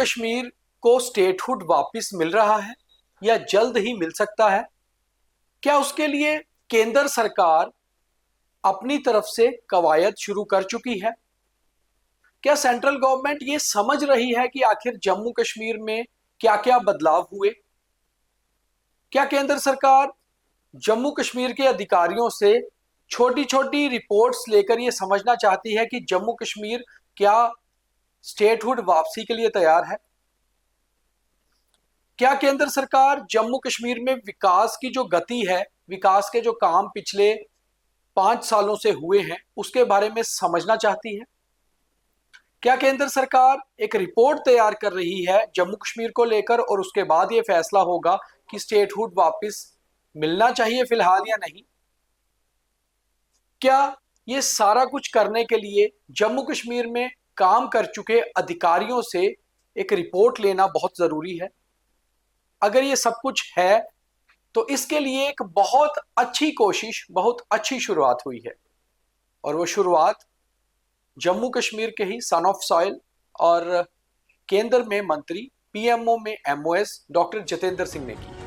कश्मीर को स्टेटहुड वापस मिल रहा है या जल्द ही मिल सकता है? क्या उसके लिए केंद्र सरकार अपनी तरफ से कवायद शुरू कर चुकी है? क्या सेंट्रल गवर्नमेंट ये समझ रही है कि आखिर जम्मू कश्मीर में क्या क्या बदलाव हुए? क्या केंद्र सरकार जम्मू कश्मीर के अधिकारियों से छोटी छोटी रिपोर्ट्स लेकर यह समझना चाहती है कि जम्मू कश्मीर क्या स्टेटहुड वापसी के लिए तैयार है? क्या केंद्र सरकार जम्मू कश्मीर में विकास की जो गति है, विकास के जो काम पिछले 5 सालों से हुए हैं, उसके बारे में समझना चाहती है? क्या केंद्र सरकार एक रिपोर्ट तैयार कर रही है जम्मू कश्मीर को लेकर और उसके बाद यह फैसला होगा कि स्टेटहुड वापस मिलना चाहिए फिलहाल या नहीं? क्या ये सारा कुछ करने के लिए जम्मू कश्मीर में काम कर चुके अधिकारियों से एक रिपोर्ट लेना बहुत जरूरी है? अगर ये सब कुछ है तो इसके लिए एक बहुत अच्छी कोशिश, बहुत अच्छी शुरुआत हुई है, और वो शुरुआत जम्मू कश्मीर के ही सन ऑफ सॉइल और केंद्र में मंत्री, पीएमओ में एमओएस डॉक्टर जितेंद्र सिंह ने की।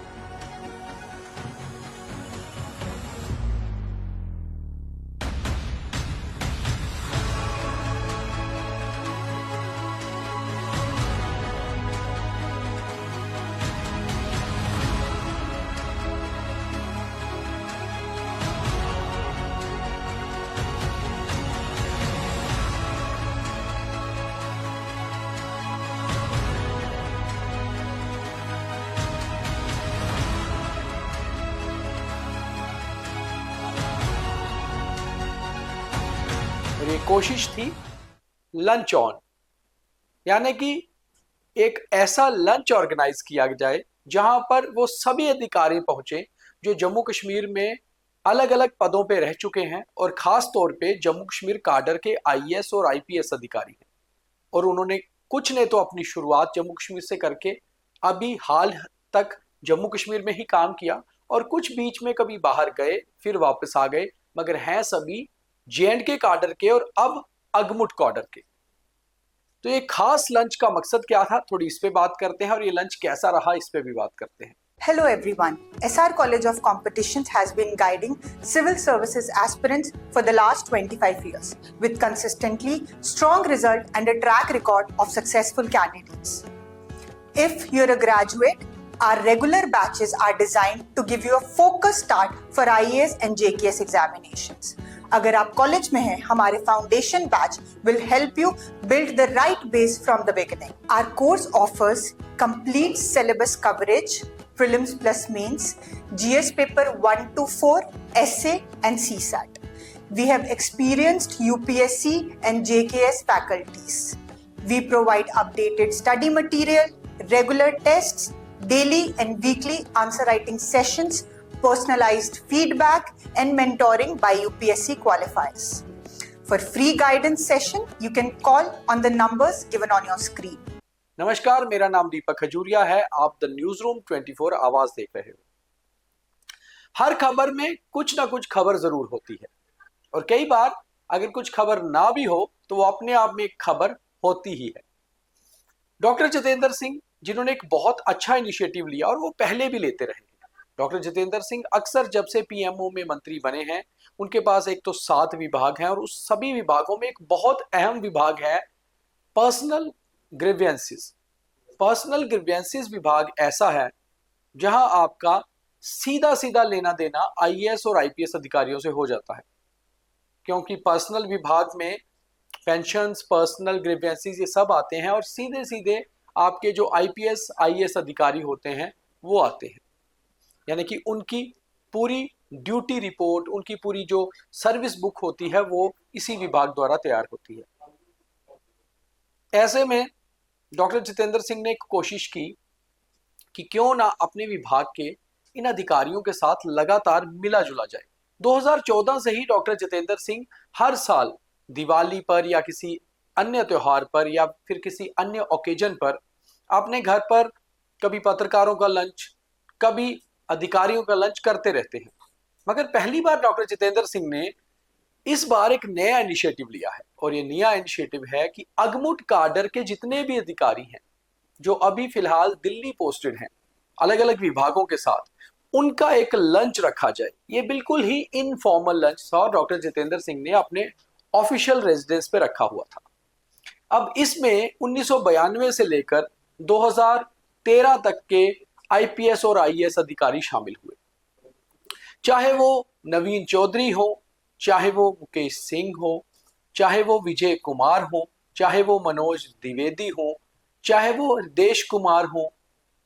और ये कोशिश थी लंच ऑन, यानी कि एक ऐसा लंच ऑर्गेनाइज किया जाए जहां पर वो सभी अधिकारी पहुंचे जो जम्मू कश्मीर में अलग अलग पदों पे रह चुके हैं, और खास तौर पे जम्मू कश्मीर काडर के आईएएस और आईपीएस अधिकारी हैं। और उन्होंने कुछ ने तो अपनी शुरुआत जम्मू कश्मीर से करके अभी हाल तक जम्मू कश्मीर में ही काम किया, और कुछ बीच में कभी बाहर गए फिर वापस आ गए, मगर हैं सभी जेएंडके काडर के और अब अगमुट काडर के। तो ये खास लंच का मकसद क्या था, थोड़ी इस पे बात करते हैं, और ये लंच कैसा रहा इस पे भी बात करते हैं। Hello everyone. SR College of Competitions has been guiding civil services aspirants for the last 25 years with consistently strong result and a track record of successful candidates. If you're a graduate, our regular batches are designed to give you a focused start for IAS and JKS examinations. अगर आप college में हैं, हमारे foundation batch will help you build the right base from the beginning. Our course offers complete syllabus coverage, prelims plus mains, GS paper 1 to 4, essay and CSAT. We have experienced UPSC and JKS faculties. We provide updated study material, regular tests, daily and weekly answer writing sessions, personalized feedback and mentoring by UPSC qualifiers. For free guidance session, you can call on the numbers given on your screen. नमस्कार, मेरा नाम दीपक खजूरिया है। आप the news room 24 आवाज देख रहे हो। हर खबर में कुछ ना कुछ खबर जरूर होती है, और कई बार अगर कुछ खबर ना भी हो तो वो अपने आप में एक खबर होती ही है। डॉक्टर जितेंद्र सिंह, जिन्होंने एक बहुत अच्छा इनिशिएटिव लिया और वो पहले भी लेते रहे। डॉक्टर जितेंद्र सिंह अक्सर जब से पीएमओ में मंत्री बने हैं, उनके पास एक तो 7 विभाग हैं, और उस सभी विभागों में एक बहुत अहम विभाग है पर्सनल ग्रीवियंसेस। पर्सनल ग्रीवियंसेस विभाग ऐसा है जहां आपका सीधा सीधा लेना देना आईएएस और आईपीएस अधिकारियों से हो जाता है, क्योंकि पर्सनल विभाग में पेंशन्स, पर्सनल ग्रीवियंसेस ये सब आते हैं, और सीधे सीधे आपके जो आईपीएस आईएएस अधिकारी होते हैं वो आते हैं। यानी कि उनकी पूरी ड्यूटी रिपोर्ट, उनकी पूरी जो सर्विस बुक होती है वो इसी विभाग द्वारा तैयार होती है। ऐसे में डॉक्टर जितेंद्र सिंह ने एक कोशिश की कि क्यों ना अपने विभाग के इन अधिकारियों के साथ लगातार मिला जुला जाए। 2014 से ही डॉक्टर जितेंद्र सिंह हर साल दिवाली पर या किसी अन्य त्योहार पर या फिर किसी अन्य ओकेजन पर अपने घर पर कभी पत्रकारों का लंच, कभी अधिकारियों का लंच करते रहते हैं। मगर पहली बार डॉक्टर जितेंद्र सिंह ने इस बार एक नया इनिशिएटिव लिया है, और ये नया इनिशिएटिव है कि अगमुट काडर के जितने भी अधिकारी हैं जो अभी फिलहाल दिल्ली पोस्टेड हैं अलग अलग विभागों के साथ, उनका एक लंच रखा जाए। ये बिल्कुल ही इनफॉर्मल लंच था और डॉक्टर जितेंद्र सिंह ने अपने ऑफिशियल रेजिडेंस पे रखा हुआ था। अब इसमें 1992 से लेकर 2013 तक के आईपीएस और आईएएस अधिकारी शामिल हुए, चाहे वो नवीन चौधरी हो, चाहे वो मुकेश सिंह हो, चाहे वो विजय कुमार हो, चाहे वो मनोज द्विवेदी हो, चाहे वो हृदेश कुमार हो,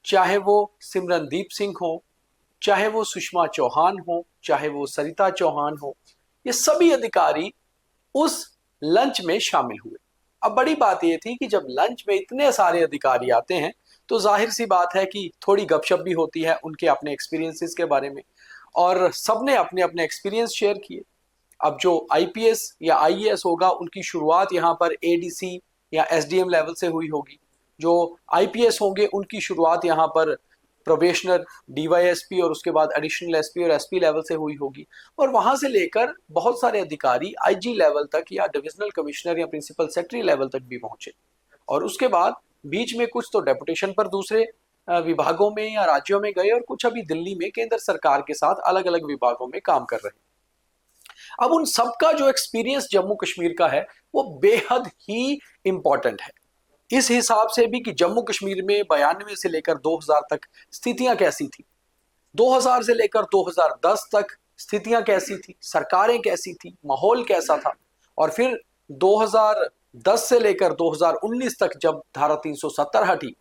चाहे वो सिमरनदीप सिंह हो, चाहे वो सुषमा चौहान हो, चाहे वो सरिता चौहान हो, ये सभी अधिकारी उस लंच में शामिल हुए। अब बड़ी बात यह थी कि जब लंच में इतने सारे अधिकारी आते हैं तो जाहिर सी बात है कि थोड़ी गपशप भी होती है उनके अपने एक्सपीरियंसेस के बारे में, और सबने अपने अपने एक्सपीरियंस शेयर किए। अब जो आईपीएस या आईएएस होगा उनकी शुरुआत यहाँ पर एडीसी या एसडीएम लेवल से हुई होगी, जो आईपीएस होंगे उनकी शुरुआत यहाँ पर प्रोबेशनर, डीवाईएसपी और उसके बाद एडिशनल एसपी और एसपी लेवल से हुई होगी, और वहां से लेकर बहुत सारे अधिकारी आईजी लेवल तक या डिविजनल कमिश्नर या प्रिंसिपल सेक्रेटरी लेवल तक भी पहुंचे, और उसके बाद बीच में कुछ तो डेपुटेशन पर दूसरे विभागों में या राज्यों में गए और कुछ अभी दिल्ली में केंद्र सरकार के साथ अलग अलग विभागों में काम कर रहे हैं। अब उन सबका जो एक्सपीरियंस जम्मू कश्मीर का है वो बेहद ही इंपॉर्टेंट है, इस हिसाब से भी कि जम्मू कश्मीर में 92 से लेकर 2000 तक स्थितियां कैसी थी, 2000 से लेकर 2010 तक स्थितियां कैसी थी, सरकारें कैसी थी, माहौल कैसा था, और फिर 2010 से लेकर 2019 तक जब धारा 370 हटी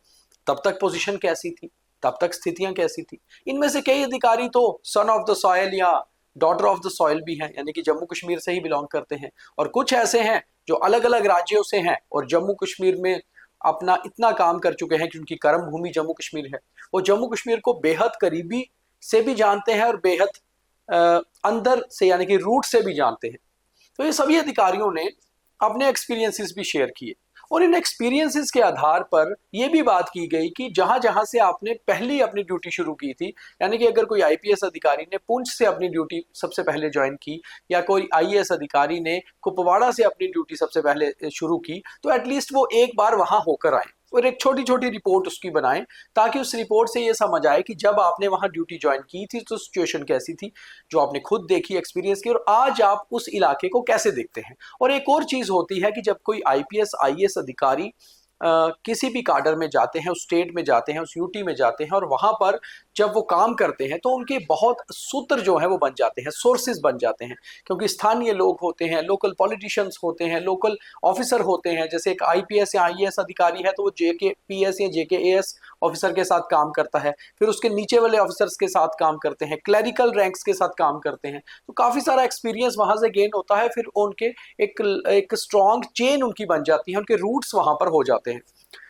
तब तक पोजीशन कैसी थी, तब तक स्थितियां कैसी थी। इनमें से कई अधिकारी तो सन ऑफ द सॉयल या डॉटर ऑफ द सॉयल भी हैं, यानी कि जम्मू कश्मीर से ही बिलोंग करते हैं, और कुछ ऐसे हैं जो अलग अलग राज्यों से हैं और जम्मू कश्मीर में अपना इतना काम कर चुके हैं कि उनकी कर्म भूमि जम्मू कश्मीर है, वो जम्मू कश्मीर को बेहद करीबी से भी जानते हैं और बेहद अंदर से यानी कि रूट से भी जानते हैं। तो ये सभी अधिकारियों ने अपने एक्सपीरियंसेस भी शेयर किए, और इन एक्सपीरियंसेस के आधार पर यह भी बात की गई कि जहां जहां से आपने पहली अपनी ड्यूटी शुरू की थी, यानी कि अगर कोई आईपीएस अधिकारी ने पुंछ से अपनी ड्यूटी सबसे पहले ज्वाइन की या कोई आईएएस अधिकारी ने कुपवाड़ा से अपनी ड्यूटी सबसे पहले शुरू की, तो एटलीस्ट वो एक बार वहां होकर आए और एक छोटी छोटी रिपोर्ट उसकी बनाएं, ताकि उस रिपोर्ट से ये समझ आए कि जब आपने वहां ड्यूटी ज्वाइन की थी तो सिचुएशन कैसी थी, जो आपने खुद देखी, एक्सपीरियंस की, और आज आप उस इलाके को कैसे देखते हैं। और एक और चीज होती है कि जब कोई आईपीएस आईएएस अधिकारी किसी भी काडर में जाते हैं, उस स्टेट में जाते हैं, उस यूटी में जाते हैं, और वहां पर जब वो काम करते हैं तो उनके बहुत सूत्र जो है वो बन जाते हैं, सोर्सेज बन जाते हैं, क्योंकि स्थानीय लोग होते हैं, लोकल पॉलिटिशियंस होते हैं, लोकल ऑफिसर होते हैं। जैसे एक आईपीएस या आईएएस अधिकारी है तो वो जेकेपीएस या जेकेएएस ऑफिसर के साथ काम करता है, फिर उसके नीचे वाले ऑफिसर्स के साथ काम करते हैं, क्लैरिकल रैंक्स के साथ काम करते हैं, तो काफी सारा एक्सपीरियंस वहां से गेन होता है। फिर उनके एक स्ट्रॉन्ग चेन उनकी बन जाती है, उनके रूट्स वहां पर हो जाते हैं।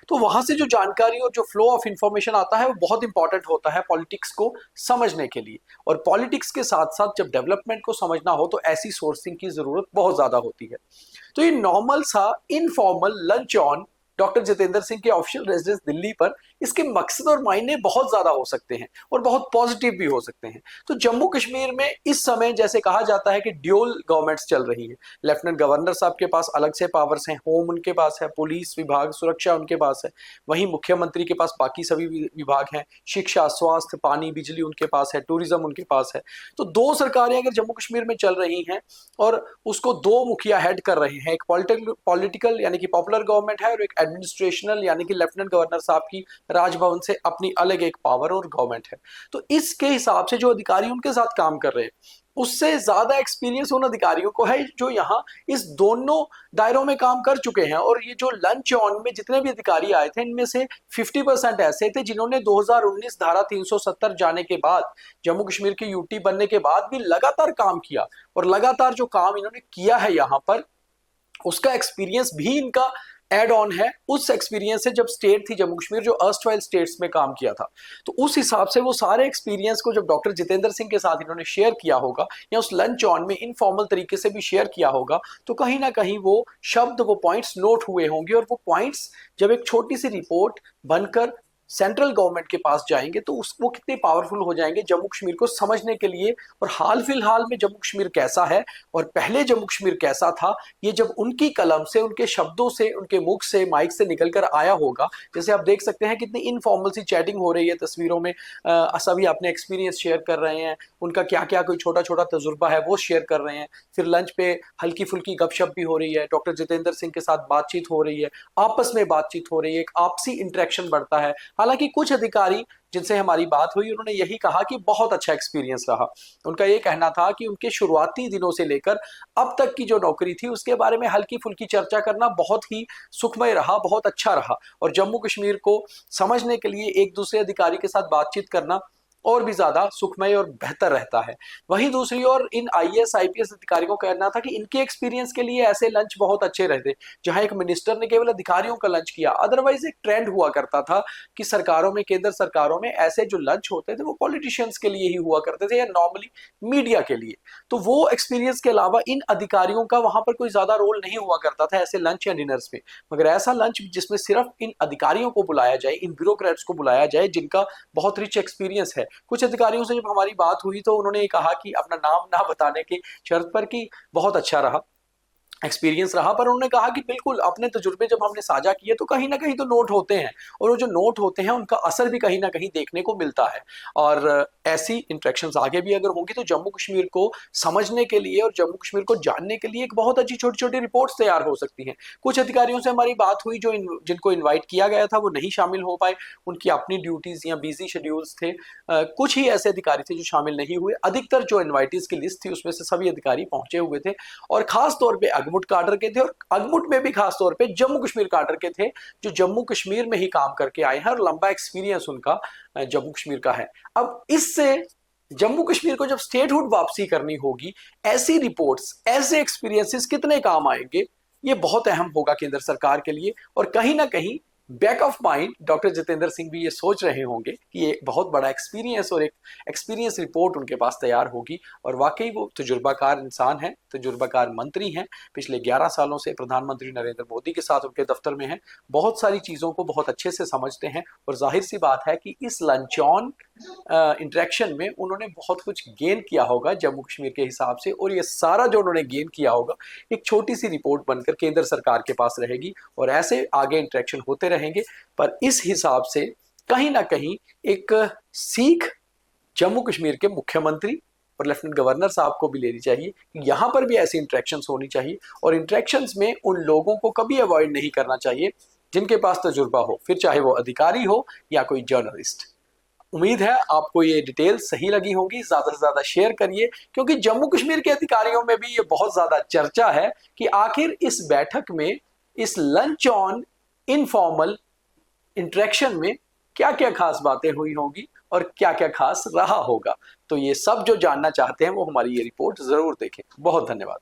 तो वहां से जो जानकारी और जो फ्लो ऑफ इंफॉर्मेशन आता है वो बहुत इंपॉर्टेंट होता है पॉलिटिक्स को समझने के लिए, और पॉलिटिक्स के साथ साथ जब डेवलपमेंट को समझना हो तो ऐसी सोर्सिंग की जरूरत बहुत ज्यादा होती है। तो ये नॉर्मल सा informal lunch on doctor Jitendra Singh के ऑफिशियल रेजिडेंस दिल्ली पर, इसके मकसद और मायने बहुत ज्यादा हो सकते हैं और बहुत पॉजिटिव भी हो सकते हैं। तो जम्मू कश्मीर में इस समय जैसे कहा जाता है कि ड्यूल गवर्नमेंट्स चल रही है, लेफ्टिनेंट गवर्नर साहब के पास अलग से पावर्स हैं, होम उनके पास है, पुलिस विभाग, सुरक्षा उनके पास है, वहीं मुख्यमंत्री के पास बाकी सभी विभाग हैं, शिक्षा, स्वास्थ्य, पानी, बिजली उनके पास है, टूरिज्म उनके पास है। तो दो सरकारें अगर जम्मू कश्मीर में चल रही हैं और उसको दो मुखिया हेड कर रहे हैं, एक पॉलिटिकल यानी कि पॉपुलर गवर्नमेंट है और एक एडमिनिस्ट्रेशनल यानी कि लेफ्टिनेंट गवर्नर साहब की राजभवन से अपनी अलग एक पावर और गवर्नमेंट है। तो इसके हिसाब से जो अधिकारी उनके साथ काम कर रहे हैं उससे ज्यादा एक्सपीरियंस उन अधिकारियों को है जो यहाँ इस दोनों दायरों में काम कर चुके हैं। और ये जो लंच ऑन में जितने भी अधिकारी आए थे इनमें से 50% ऐसे थे जिन्होंने 2019 धारा 370 जाने के बाद, जम्मू कश्मीर की यूटी बनने के बाद भी लगातार काम किया, और लगातार जो काम इन्होंने किया है यहाँ पर उसका एक्सपीरियंस भी इनका एड ऑन है उस एक्सपीरियंस से जब स्टेट थी जम्मू कश्मीर जो अर्स्टवाइल स्टेट्स में काम किया था। तो उस हिसाब से वो सारे एक्सपीरियंस को जब डॉक्टर जितेंद्र सिंह के साथ इन्होंने शेयर किया होगा या उस लंच ऑन में इनफॉर्मल तरीके से भी शेयर किया होगा, तो कहीं ना कहीं वो शब्द, वो पॉइंट्स नोट हुए होंगे, और वो पॉइंट्स जब एक छोटी सी रिपोर्ट बनकर सेंट्रल गवर्नमेंट के पास जाएंगे तो वो कितने पावरफुल हो जाएंगे जम्मू कश्मीर को समझने के लिए, और हाल फिलहाल में जम्मू कश्मीर कैसा है और पहले जम्मू कश्मीर कैसा था, ये जब उनकी कलम से, उनके शब्दों से, उनके मुख से, माइक से निकल कर आया होगा। जैसे आप देख सकते हैं कितनी इनफॉर्मल सी चैटिंग हो रही है तस्वीरों में, सभी अपने एक्सपीरियंस शेयर कर रहे हैं, उनका क्या क्या कोई छोटा छोटा तजुर्बा है वो शेयर कर रहे हैं। फिर लंच पे हल्की फुल्की गपशप भी हो रही है, डॉक्टर जितेंद्र सिंह के साथ बातचीत हो रही है, आपस में बातचीत हो रही है, एक आपसी इंटरेक्शन बढ़ता है। हालांकि कुछ अधिकारी जिनसे हमारी बात हुई उन्होंने यही कहा कि बहुत अच्छा एक्सपीरियंस रहा। उनका ये कहना था कि उनके शुरुआती दिनों से लेकर अब तक की जो नौकरी थी उसके बारे में हल्की फुल्की चर्चा करना बहुत ही सुखमय रहा, बहुत अच्छा रहा, और जम्मू कश्मीर को समझने के लिए एक दूसरे अधिकारी के साथ बातचीत करना और भी ज्यादा सुखमय और बेहतर रहता है। वहीं दूसरी ओर इन आईएएस आईपीएस अधिकारियों का कहना था कि इनके एक्सपीरियंस के लिए ऐसे लंच बहुत अच्छे रहते, जहां एक मिनिस्टर ने केवल अधिकारियों का लंच किया। अदरवाइज एक ट्रेंड हुआ करता था कि सरकारों में, केंद्र सरकारों में ऐसे जो लंच होते थे वो पॉलिटिशियंस के लिए ही हुआ करते थे या नॉर्मली मीडिया के लिए। तो वो एक्सपीरियंस के अलावा इन अधिकारियों का वहां पर कोई ज्यादा रोल नहीं हुआ करता था ऐसे लंच या डिनर्स में। मगर ऐसा लंच जिसमें सिर्फ इन अधिकारियों को बुलाया जाए, इन ब्यूरोक्रेट्स को बुलाया जाए जिनका बहुत रिच एक्सपीरियंस है। कुछ अधिकारियों से जब हमारी बात हुई तो उन्होंने ये कहा कि अपना नाम ना बताने की शर्त पर कि बहुत अच्छा रहा, एक्सपीरियंस रहा, पर उन्होंने कहा कि बिल्कुल अपने तजुर्बे जब हमने साझा किए तो कहीं ना कहीं तो नोट होते हैं, और वो जो नोट होते हैं उनका असर भी कहीं ना कहीं देखने को मिलता है। और ऐसी इंटरेक्शंस आगे भी अगर होंगी तो जम्मू कश्मीर को समझने के लिए और जम्मू कश्मीर को जानने के लिए एक बहुत अच्छी छोटी छोटी रिपोर्ट्स तैयार हो सकती हैं। कुछ अधिकारियों से हमारी बात हुई जो जिनको इन्वाइट किया गया था वो नहीं शामिल हो पाए, उनकी अपनी ड्यूटीज या बिजी शेड्यूल्स थे। कुछ ही ऐसे अधिकारी थे जो शामिल नहीं हुए। अधिकतर जो इन्वाइटीज की लिस्ट थी उसमें से सभी अधिकारी पहुंचे हुए थे, और खास तौर पर अगमुट काडर के थे, और अगमुट में भी खास तौर पे जम्मू कश्मीर काडर के थे जो जम्मू कश्मीर में ही काम करके आए हैं और लंबा एक्सपीरियंस उनका जम्मू कश्मीर का है। अब इससे जम्मू कश्मीर को जब स्टेटहुड वापसी करनी होगी, ऐसी रिपोर्ट्स, ऐसे एक्सपीरियंसेस कितने काम आएंगे, ये बहुत अहम होगा केंद्र सरकार के लिए। और कहीं ना कहीं back of mind doctor Jitendra Singh भी ये सोच रहे होंगे कि ये बहुत बड़ा एक्सपीरियंस और एक एक्सपीरियंस रिपोर्ट उनके पास तैयार होगी। और वाकई वो तजुर्बाकार इंसान हैं, तजुर्बाकार मंत्री हैं, पिछले 11 सालों से प्रधानमंत्री नरेंद्र मोदी के साथ उनके दफ्तर में हैं, बहुत सारी चीज़ों को बहुत अच्छे से समझते हैं। और जाहिर सी बात है कि इस लंच ऑन इंटरेक्शन में उन्होंने बहुत कुछ गेन किया होगा जम्मू कश्मीर के हिसाब से, और ये सारा जो उन्होंने गेन किया होगा एक छोटी सी रिपोर्ट बनकर केंद्र सरकार के पास रहेगी, और ऐसे आगे इंटरेक्शन होते रहेंगे। पर इस हिसाब से कहीं ना कहीं एक सीख जम्मू कश्मीर के मुख्यमंत्री और लेफ्टिनेंट गवर्नर साहब को भी लेनी चाहिए कि यहाँ पर भी ऐसी इंटरेक्शंस होनी चाहिए, और इंटरेक्शंस में उन लोगों को कभी अवॉइड नहीं करना चाहिए जिनके पास तजुर्बा हो, फिर चाहे वो अधिकारी हो या कोई जर्नलिस्ट। उम्मीद है आपको ये डिटेल सही लगी होगी, ज्यादा से ज्यादा शेयर करिए, क्योंकि जम्मू कश्मीर के अधिकारियों में भी ये बहुत ज्यादा चर्चा है कि आखिर इस बैठक में, इस लंच ऑन इनफॉर्मल इंटरेक्शन में क्या क्या खास बातें हुई होंगी और क्या क्या खास रहा होगा। तो ये सब जो जानना चाहते हैं वो हमारी ये रिपोर्ट जरूर देखें। बहुत धन्यवाद।